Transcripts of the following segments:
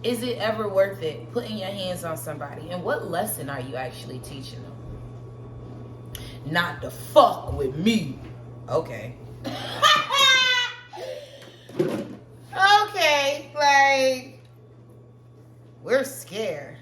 Is it ever worth it putting your hands on somebody? And what lesson are you actually teaching them? Not to fuck with me. Okay. Okay, like, we're scared.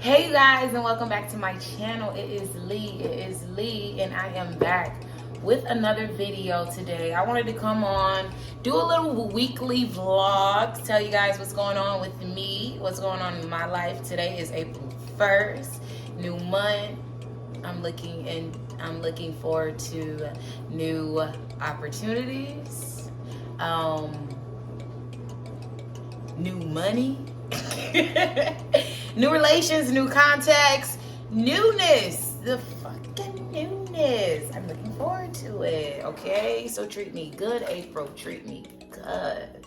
Hey guys, and welcome back to my channel. It is Lee, and I am back with another video today. I wanted to come on, do a little weekly vlog, tell you guys what's going on with me, what's going on in my life. Today is April 1st, new month. I'm looking forward to new opportunities, new money. New relations, new contacts, newness, the fucking newness. I'm looking forward to it, okay? So treat me good, April, treat me good.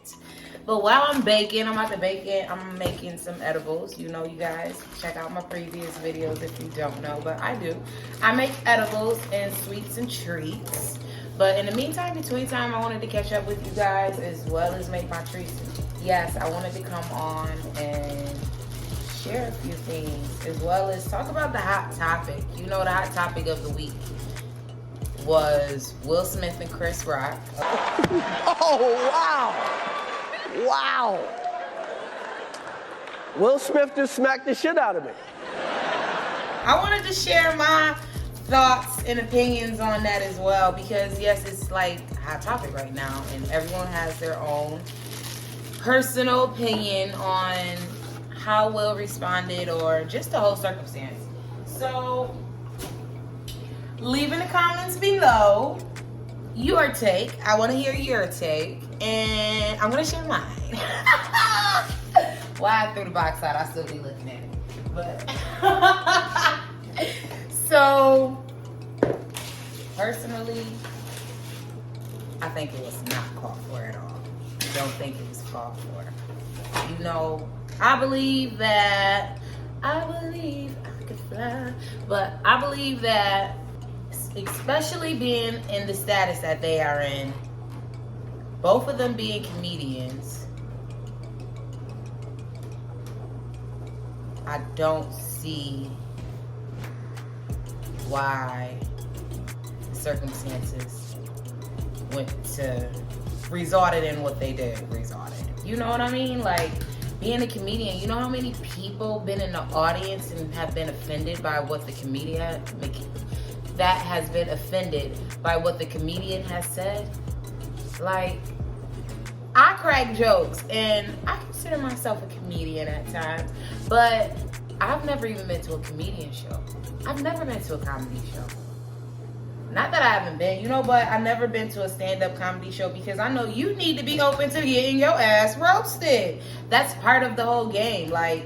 But while I'm baking, I'm about to bake it. I'm making some edibles. You know, you guys, check out my previous videos if you don't know, but I do. I make edibles and sweets and treats. But in the meantime, between time, I wanted to catch up with you guys as well as make my treats. Yes, I wanted to come on and share a few things as well as talk about the hot topic. You know, the hot topic of the week was Will Smith and Chris Rock. Oh, wow. Wow. Will Smith just smacked the shit out of me. I wanted to share my thoughts and opinions on that as well because, yes, it's like a hot topic right now and everyone has their own personal opinion on how Will responded or just the whole circumstance. So leave in the comments below your take. I want to hear your take and I'm going to share mine. Why I threw the box out, I still be looking at it. But so personally, I think it was not called for at all. I don't think it was called for. You know, I believe I could fly, but I believe that, especially being in the status that they are in, both of them being comedians, I don't see why the circumstances resulted in what they did. You know what I mean? Like, being a comedian, you know how many people been in the audience and have been offended by what the comedian has said? Like, I crack jokes and I consider myself a comedian at times, but I've never even been to a comedian show. I've never been to a comedy show. Not that I haven't been, but I've never been to a stand-up comedy show because I know you need to be open to getting your ass roasted. That's part of the whole game. Like,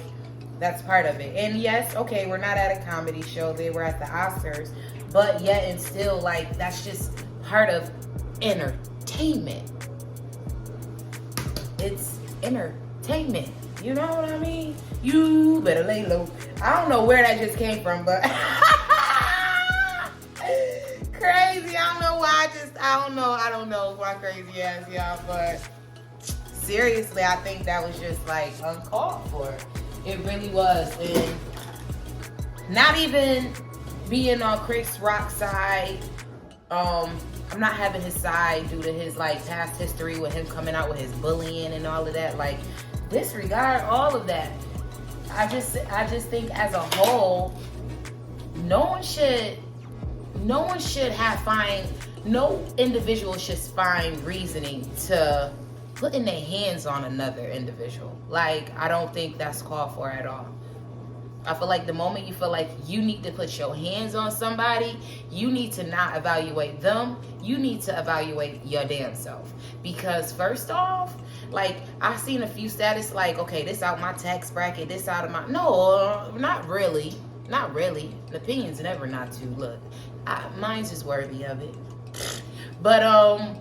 that's part of it. And yes, okay, we're not at a comedy show. They were at the Oscars. But yet and still, like, that's just part of entertainment. It's entertainment. You know what I mean? You better lay low. I don't know where that just came from, but crazy. I don't know why. I don't know why crazy ass, y'all. But seriously, I think that was just like uncalled for. It really was. And not even being on Chris Rock's side. I'm not having his side due to his like past history with him coming out with his bullying and all of that. Like, disregard all of that. I just think as a whole, no individual should find reasoning to putting their hands on another individual. Like, I don't think that's called for at all. I feel like the moment you feel like you need to put your hands on somebody, you need to not evaluate them. You need to evaluate your damn self. Because first off, like, I've seen a few status like, okay, this out my tax bracket, this out of my... No, not really. Not really. The opinion's never not to. Look, mine's is worthy of it. But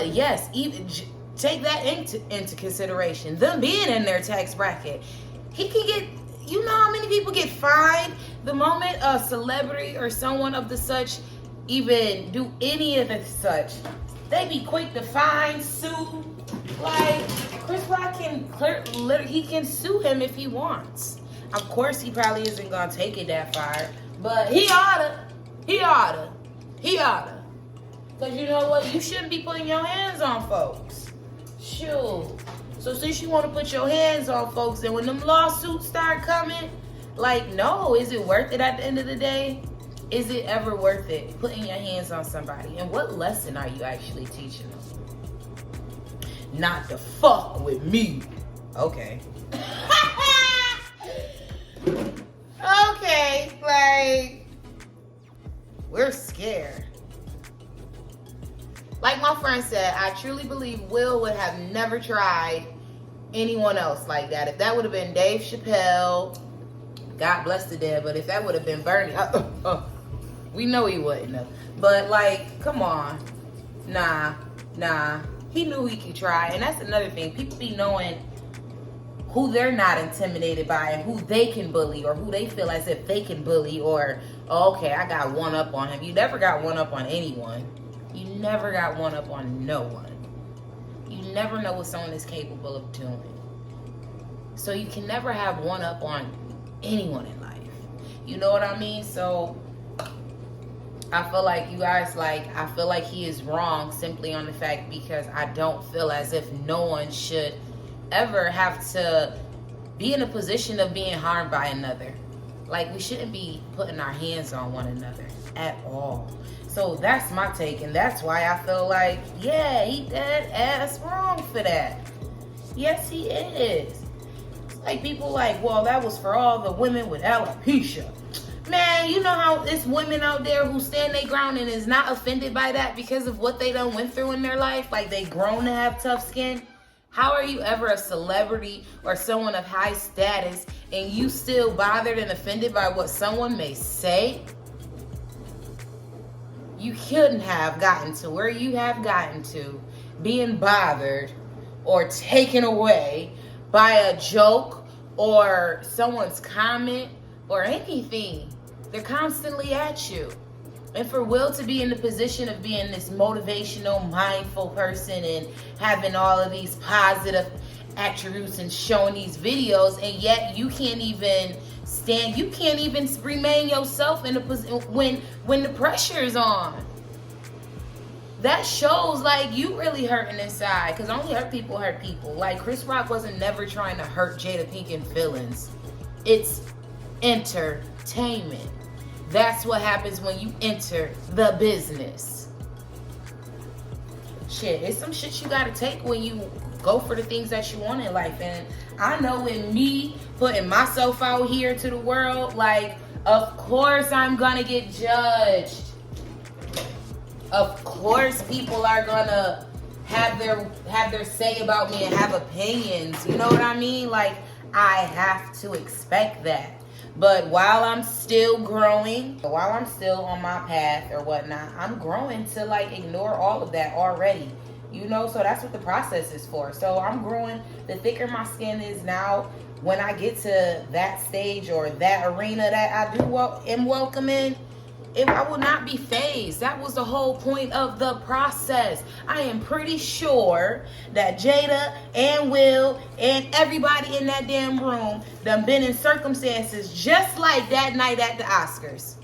yes, even take that into consideration. Them being in their tax bracket, he can get. You know how many people get fined the moment a celebrity or someone of the such even do any of the such? They be quick to fine, sue. Like Chris Rock he can sue him if he wants. Of course, he probably isn't gonna take it that far, but he oughta. Cause you know what? You shouldn't be putting your hands on folks. Shoot. So since you want to put your hands on folks, and when them lawsuits start coming, like, no, is it worth it at the end of the day? Is it ever worth it putting your hands on somebody? And what lesson are you actually teaching them? Not to fuck with me. Okay. Okay, like, we're scared. Like my friend said, I truly believe Will would have never tried anyone else like that. If that would have been Dave Chappelle, God bless the dead, but if that would have been Bernie, we know he wouldn't have. But like, come on. Nah. He knew he could try. And that's another thing. People be knowing who they're not intimidated by and who they can bully or who they feel as if they can bully or, oh, okay, I got one up on him. You never got one up on anyone. You never got one up on no one. You never know what someone is capable of doing. So you can never have one up on anyone in life. You know what I mean? So I feel like you guys, I feel like he is wrong simply on the fact because I don't feel as if no one should ever have to be in a position of being harmed by another. Like, we shouldn't be putting our hands on one another at all. So that's my take, and that's why I feel like, yeah, he dead ass wrong for that. Yes, he is. It's like people like, well, that was for all the women with alopecia. Man, you know how it's women out there who stand their ground and is not offended by that because of what they done went through in their life? Like, they grown to have tough skin? How are you ever a celebrity or someone of high status and you still bothered and offended by what someone may say? You couldn't have gotten to where you have gotten to being bothered or taken away by a joke or someone's comment or anything. They're constantly at you. And for Will to be in the position of being this motivational, mindful person and having all of these positive attributes and showing these videos, and yet you can't even remain yourself in a position when the pressure is on. That shows like you really hurting inside, because only hurt people hurt people. Like, Chris Rock wasn't never trying to hurt Jada Pinkett's feelings. It's entertainment. That's what happens when you enter the business. Shit, it's some shit you gotta take when you go for the things that you want in life. And I know with me putting myself out here to the world, like, of course I'm gonna get judged. Of course people are gonna have their say about me and have opinions. You know what I mean? Like, I have to expect that. But while I'm still growing, while I'm still on my path or whatnot, I'm growing to like ignore all of that already. You know, so that's what the process is for. So I'm growing. The thicker my skin is now, when I get to that stage or that arena that I am welcome in, I will not be phased. That was the whole point of the process. I am pretty sure that Jada and Will and everybody in that damn room done been in circumstances just like that night at the Oscars.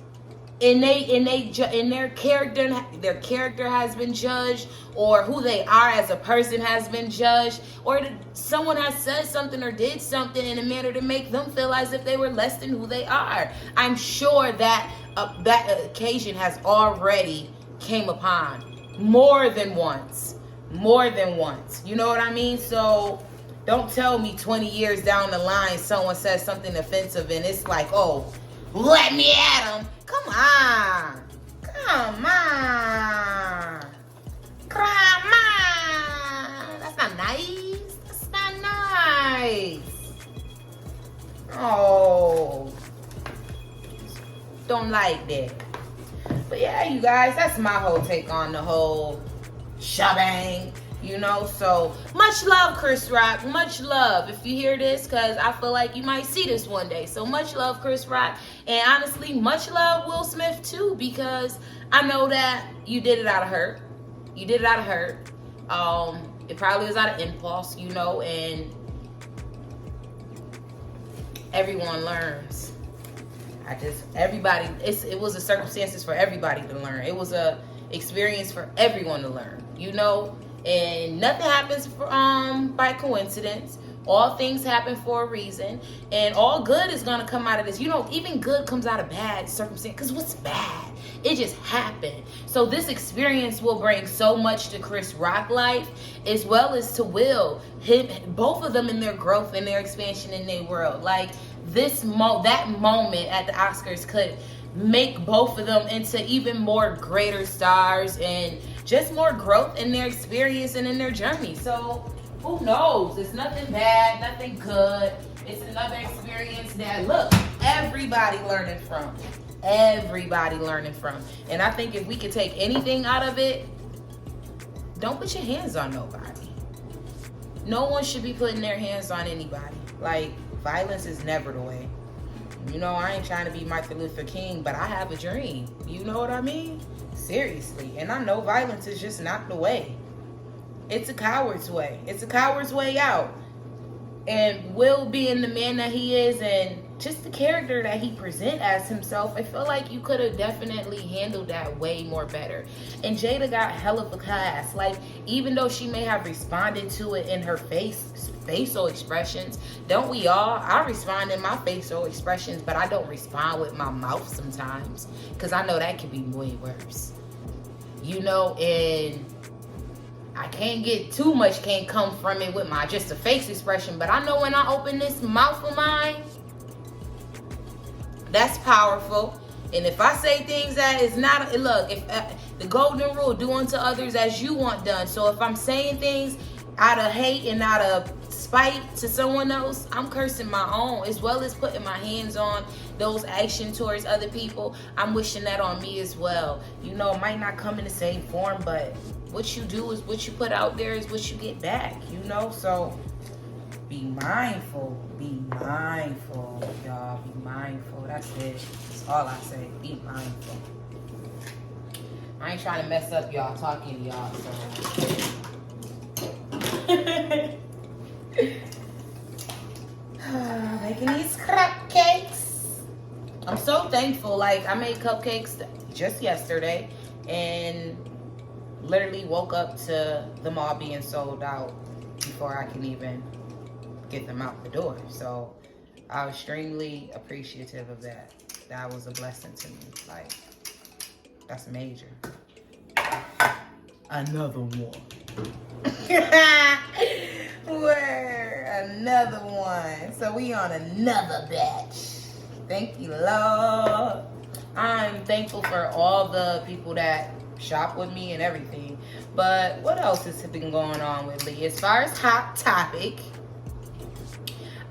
And their character has been judged, or who they are as a person has been judged, or someone has said something or did something in a manner to make them feel as if they were less than who they are. I'm sure that that occasion has already came upon more than once. You know what I mean? So don't tell me 20 years down the line someone says something offensive and it's like, oh, let me at them. Come on. That's not nice. Oh. Don't like that. But yeah, you guys, that's my whole take on the whole shebang. You know, so much love, Chris Rock. Much love. If you hear this, because I feel like you might see this one day. So much love, Chris Rock. And honestly, much love, Will Smith, too, because I know that you did it out of hurt. You did it out of hurt. It probably was out of impulse, you know, and everyone learns. It was a circumstances for everybody to learn. It was a experience for everyone to learn, you know. And nothing happens by coincidence. All things happen for a reason. And all good is going to come out of this. You know, even good comes out of bad circumstance. Because what's bad? It just happened. So this experience will bring so much to Chris Rock life as well as to Will. Both of them in their growth and their expansion in their world. Like that moment at the Oscars could make both of them into even more greater stars and just more growth in their experience and in their journey. So who knows? It's nothing bad, nothing good. It's another experience that, look, everybody learning from. Everybody learning from. And I think if we could take anything out of it, don't put your hands on nobody. No one should be putting their hands on anybody. Like, violence is never the way. You know, I ain't trying to be Martin Luther King, but I have a dream. You know what I mean? Seriously. And I know violence is just not the way. It's a coward's way. It's a coward's way out. And Will being the man that he is and just the character that he present as himself, I feel like you could have definitely handled that way more better. And Jada got hell of a class. Like, even though she may have responded to it in her facial expressions, don't we all? I respond in my facial expressions, but I don't respond with my mouth sometimes because I know that could be way worse. You know, and I can't get too much, can't come from it with my just a face expression, but I know when I open this mouth of mine, that's powerful. And if I say things that is not, look, if the golden rule, do unto others as you want done. So if I'm saying things out of hate and out of spite to someone else, I'm cursing my own, as well as putting my hands on those actions towards other people. I'm wishing that on me as well. You know, it might not come in the same form, but what you do is what you put out there is what you get back, you know? So be mindful, y'all. Be mindful. That's it. That's all I say. Be mindful. I ain't trying to mess up y'all talking to y'all, so. Making these cupcakes. I'm so thankful. Like, I made cupcakes just yesterday and literally woke up to them all being sold out before I can even get them out the door. So I was extremely appreciative of that. That was a blessing to me. Like, that's major. Another one. Where another one. So we on another batch. Thank you, Lord. I'm thankful for all the people that shop with me and everything. But what else has been going on with Lee? As far as hot topic,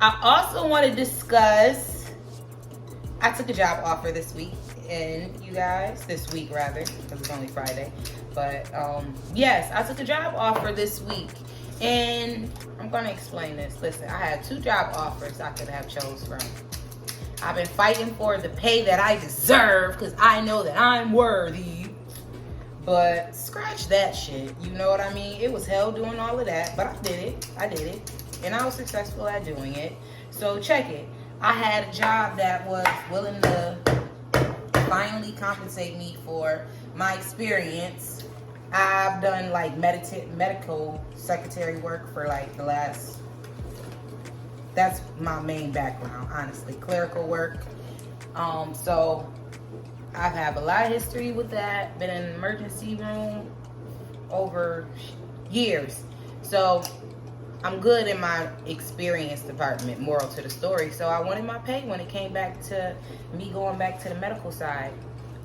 I also want to discuss, I took a job offer this week, and you guys, this week rather, because it's only Friday. But yes, I took a job offer this week, and I'm going to explain this. Listen, I had 2 job offers I could have chose from. I've been fighting for the pay that I deserve because I know that I'm worthy. But scratch that shit, you know what I mean? It was hell doing all of that, but I did it. And I was successful at doing it. So check it. I had a job that was willing to finally compensate me for my experience. I've done like medical secretary work for like the last, that's my main background, honestly, clerical work. So I have a lot of history with that, been in an emergency room over years. So I'm good in my experience department, moral to the story. So I wanted my pay when it came back to me going back to the medical side.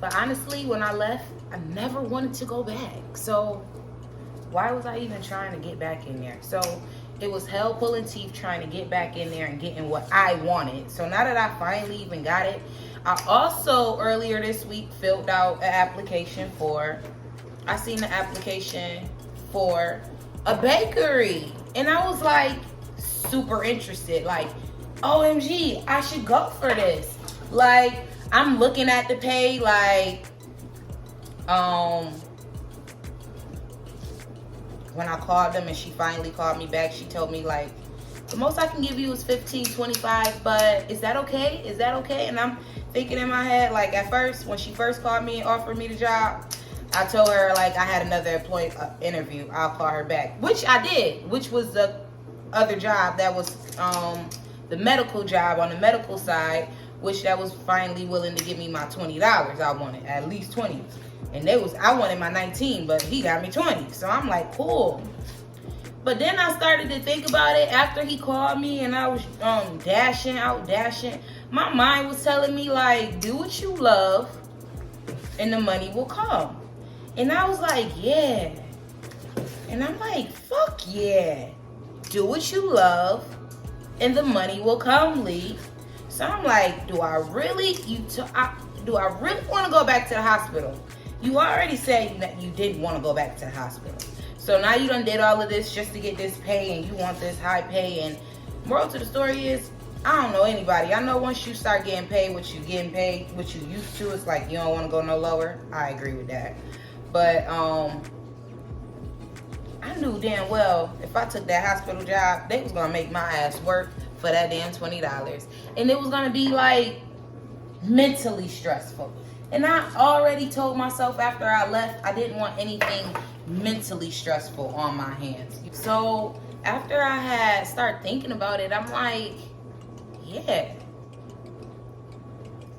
But honestly, when I left, I never wanted to go back. So why was I even trying to get back in there? So it was hell pulling teeth trying to get back in there and getting what I wanted. So now that I finally even got it, I also earlier this week filled out an application for, I seen the application for a bakery. And I was like super interested. Like, OMG, I should go for this. Like, I'm looking at the pay, like, when I called them and she finally called me back, she told me like, the most I can give you is $15.25, but is that okay? Is that okay? And I'm thinking in my head, like at first, when she first called me and offered me the job, I told her like I had another interview. I'll call her back, which I did, which was the other job that was the medical job on the medical side, which that was finally willing to give me my $20. I wanted at least 20. And I wanted my 19, but he got me 20. So I'm like, cool. But then I started to think about it after he called me and I was dashing. My mind was telling me like, do what you love and the money will come. And I was like, yeah. And I'm like, fuck yeah. Do what you love and the money will come, Lee. So I'm like, do I really want to go back to the hospital? You already said that you didn't want to go back to the hospital. So now you done did all of this just to get this pay and you want this high pay. And moral to the story is, I don't know anybody. I know once you start getting paid what you used to, it's like you don't want to go no lower. I agree with that. But I knew damn well if I took that hospital job, they was going to make my ass work for that damn $20. And it was going to be like mentally stressful. And I already told myself after I left, I didn't want anything mentally stressful on my hands. So after I had started thinking about it, I'm like, yeah,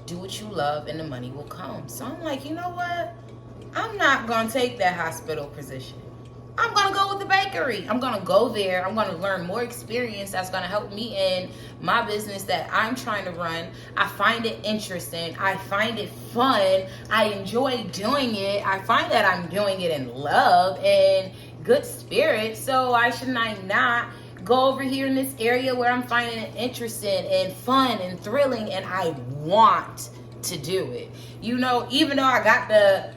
do what you love and the money will come. So I'm like, you know what? I'm not going to take that hospital position. I'm going to go with the bakery. I'm going to go there. I'm going to learn more experience that's going to help me in my business that I'm trying to run. I find it interesting. I find it fun. I enjoy doing it. I find that I'm doing it in love and good spirit. So why shouldn't I not go over here in this area where I'm finding it interesting and fun and thrilling and I want to do it? You know, even though I got the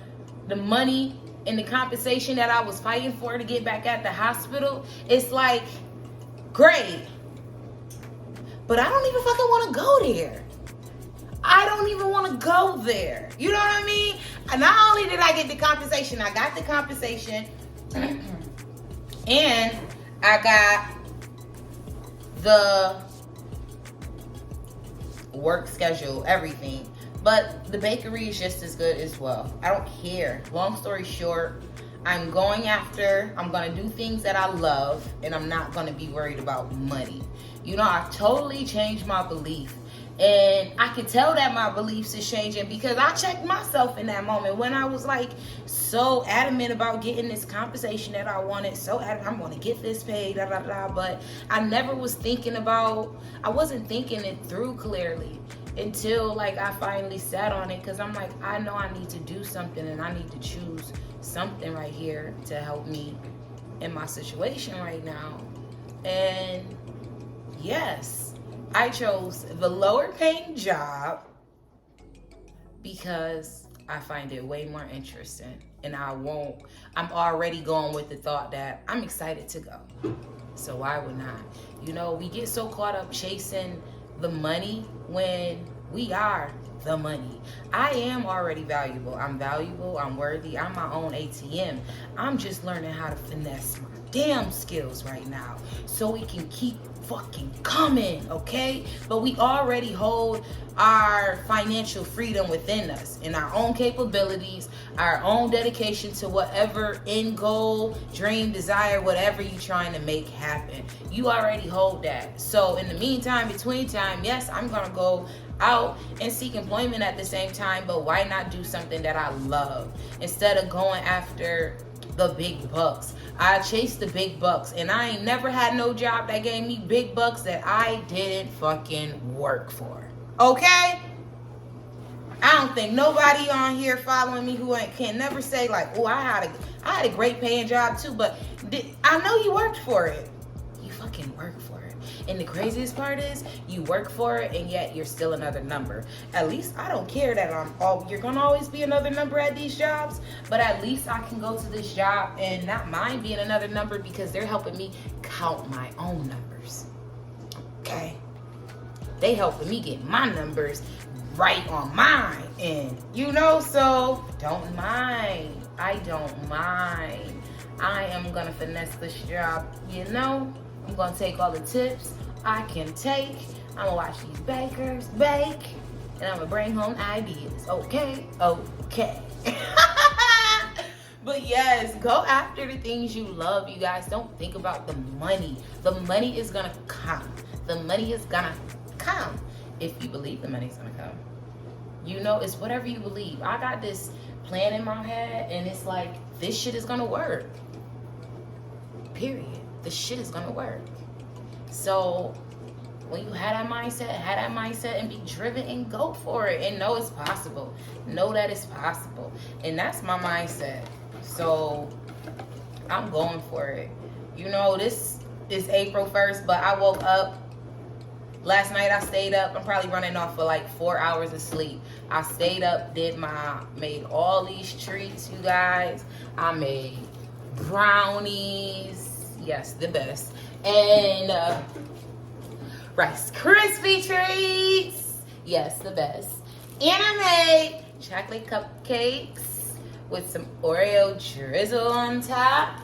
money and the compensation that I was fighting for to get back at the hospital, it's like, great. But I don't even fucking want to go there. I don't even want to go there. You know what I mean? And not only did I get the compensation, I got the compensation and I got the work schedule, everything. But the bakery is just as good as well. I don't care. Long story short, I'm going to do things that I love, and I'm not going to be worried about money. You know, I've totally changed my belief. And I can tell that my beliefs is changing because I checked myself in that moment when I was like so adamant about getting this compensation that I wanted. So adamant, I'm going to get this paid, but I never was I wasn't thinking it through clearly until like I finally sat on it, because I'm like, I know I need to do something and I need to choose something right here to help me in my situation right now. And yes, I chose the lower paying job because I find it way more interesting, and I'm already going with the thought that I'm excited to go. So why would not? You know, we get so caught up chasing the money when we are the money. I am already valuable. I'm valuable. I'm worthy. I'm my own ATM. I'm just learning how to finesse my damn skills right now so we can keep fucking coming, okay? But we already hold our financial freedom within us and our own capabilities, our own dedication to whatever end goal, dream, desire, whatever you're trying to make happen. You already hold that. So in the meantime, between time, yes, I'm gonna go out and seek employment at the same time, but why not do something that I love instead of going after the big bucks? I chased the big bucks, and I ain't never had no job that gave me big bucks that I didn't fucking work for. Okay? I don't think nobody on here following me who can never say like, oh, I had a great paying job too, but I know you worked for it. You fucking worked for it. And the craziest part is you work for it and yet you're still another number. At least I don't care that you're gonna always be another number at these jobs, but at least I can go to this job and not mind being another number because they're helping me count my own numbers. Okay? They helping me get my numbers right on mine end, you know, so don't mind. I don't mind. I am gonna finesse this job, you know. I'm gonna take all the tips I can take. I'm gonna watch these bakers bake, and I'm gonna bring home ideas. Okay? Okay. But yes, go after the things you love, you guys. Don't think about the money. The money is gonna come. The money is gonna come if you believe the money's gonna come. You know, it's whatever you believe. I got this plan in my head, and it's like, this shit is gonna work. Period. The shit is gonna work. So when you have that mindset and be driven and go for it and know it's possible. Know that it's possible. And that's my mindset. So I'm going for it. You know, this is April 1st, but I woke up last night. I stayed up. I'm probably running off for like 4 hours of sleep. I stayed up, made all these treats, you guys. I made brownies. Yes, the best. And Rice Krispie treats. Yes, the best. And I made chocolate cupcakes with some Oreo drizzle on top.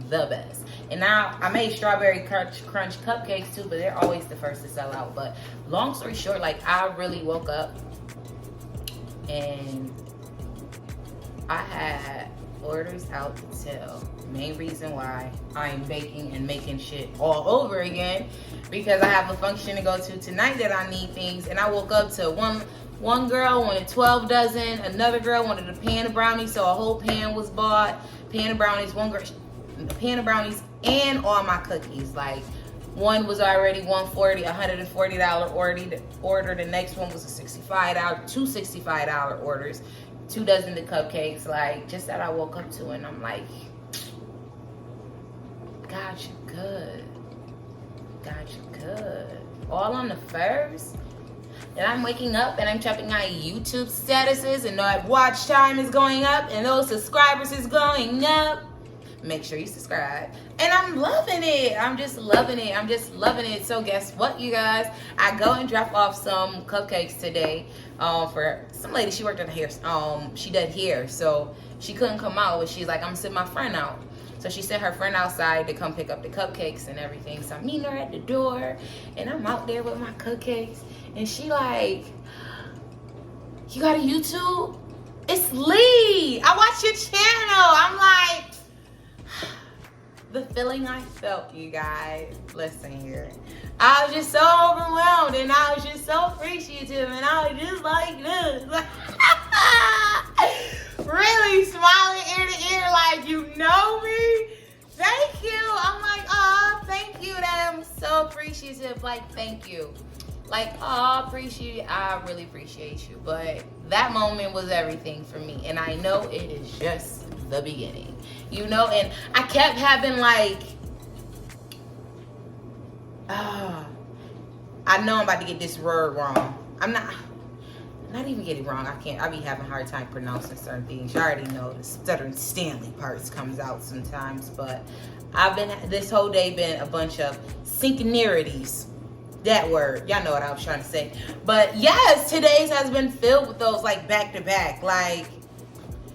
The best. And now I made strawberry crunch cupcakes too, but they're always the first to sell out. But long story short, like, I really woke up and I had orders out to tell. Main reason why I'm baking and making shit all over again, because I have a function to go to tonight that I need things. And I woke up to one girl wanted 12 dozen, another girl wanted a pan of brownies, so a whole pan was bought. Pan of brownies, a pan of brownies and all my cookies. Like, one was already $140 order. The next one was a two $65 orders. 2 dozen of cupcakes. Like, just that I woke up to, and I'm like, God, you good. God, you good. All on the first. And I'm waking up and I'm checking my YouTube statuses, and that watch time is going up and those subscribers is going up. Make sure you subscribe. And I'm loving it. I'm just loving it. I'm just loving it. So guess what, you guys? I go and drop off some cupcakes today for some lady. She worked at the hair. She did hair, so she couldn't come out. But she's like, I'm gonna send my friend out. So she sent her friend outside to come pick up the cupcakes and everything. So I'm meeting her at the door, and I'm out there with my cupcakes. And she like, you got a YouTube? It's Lee. I watch your channel. I'm like, the feeling I felt, you guys. Listen here. I was just so overwhelmed, and I was just so appreciative, and I was just like this. Really smiling ear to ear like, you know me? Thank you. I'm like, oh, thank you. That I'm so appreciative. Like, thank you. Like, oh, I really appreciate you. But that moment was everything for me. And I know it is just the beginning. You know, and I kept having like, I know I'm about to get this word wrong. I'm not even getting it wrong. I be having a hard time pronouncing certain things. You already know the stuttering Stanley parts comes out sometimes. But this whole day been a bunch of synchronicities. That word, y'all know what I was trying to say. But yes, today's has been filled with those, like, back to back. Like,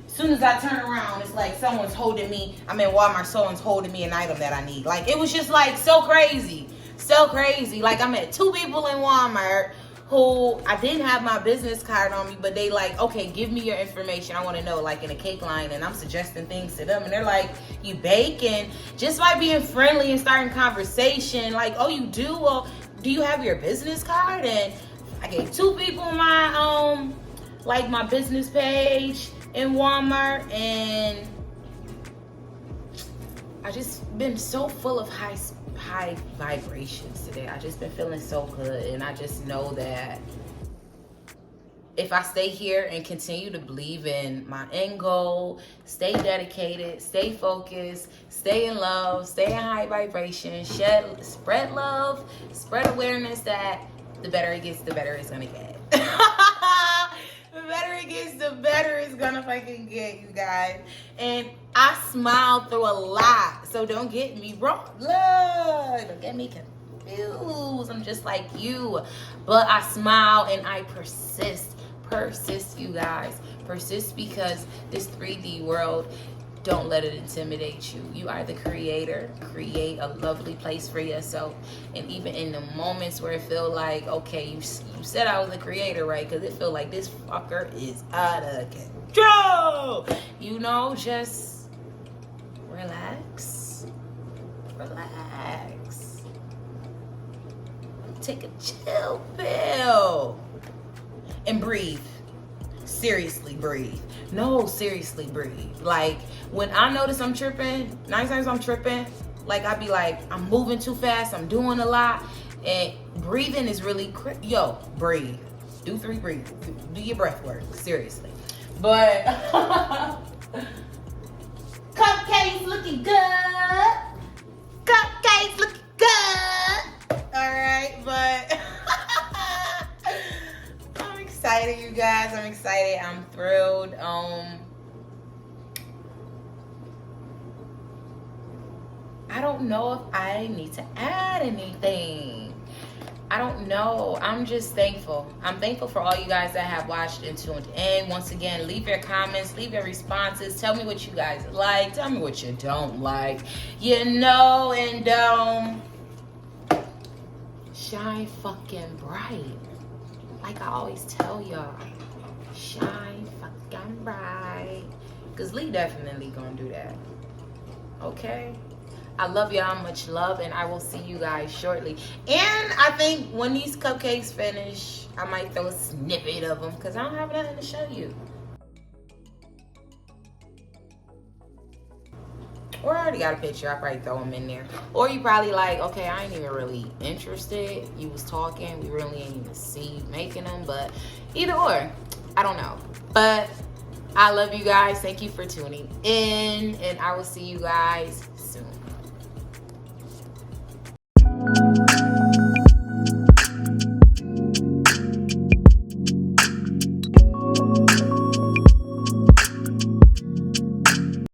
as soon as I turn around, it's like someone's holding me. I'm in Walmart, someone's holding me an item that I need. Like, it was just like so crazy. So crazy. Like, I met 2 people in Walmart who I didn't have my business card on me, but they like, okay, give me your information. I want to know, like, in a cake line, and I'm suggesting things to them, and they're like, you bake? And just by being friendly and starting conversation, like, oh, you do? Well, do you have your business card? And I gave 2 people my my business page in Walmart, and I just been so full of high vibrations today. I just been feeling so good, and I just know that if I stay here and continue to believe in my end goal, stay dedicated, stay focused, stay in love, stay in high vibration, spread love, spread awareness, that the better it gets, the better it's gonna get. The better it gets, the better it's gonna fucking get, you guys. And I smiled through a lot, so don't get me wrong. Look, don't get me confused. I'm just like you, but I smile and I persist, you guys. Persist, because this 3D world, don't let it intimidate you. You are the creator. Create a lovely place for yourself. And even in the moments where it feel like, okay, you said I was a creator, right? Because it feel like this fucker is out of control. You know, just relax. Relax. Take a chill pill. And breathe. Seriously breathe. No, seriously breathe. Like, when I notice I'm tripping, 9 times I'm tripping, like, I be like, I'm moving too fast, I'm doing a lot, and breathing is really yo, breathe. Do 3 breathe. Do your breath work. Seriously. But cupcakes looking good. Cupcakes looking good. Alright, but I'm excited, you guys. I'm excited. I'm thrilled. I don't know if I need to add anything. I don't know. I'm just thankful. I'm thankful for all you guys that have watched and tuned in. Once again, leave your comments, leave your responses. Tell me what you guys like. Tell me what you don't like. You know, and shine fucking bright. Like I always tell y'all, shine fucking bright. Because Lee definitely gonna do that. Okay? I love y'all, much love, and I will see you guys shortly. And I think when these cupcakes finish, I might throw a snippet of them because I don't have nothing to show you. Or I already got a picture. I probably throw them in there. Or you probably like, okay, I ain't even really interested. You was talking. We really ain't even see you making them. But either or, I don't know. But I love you guys. Thank you for tuning in. And I will see you guys soon.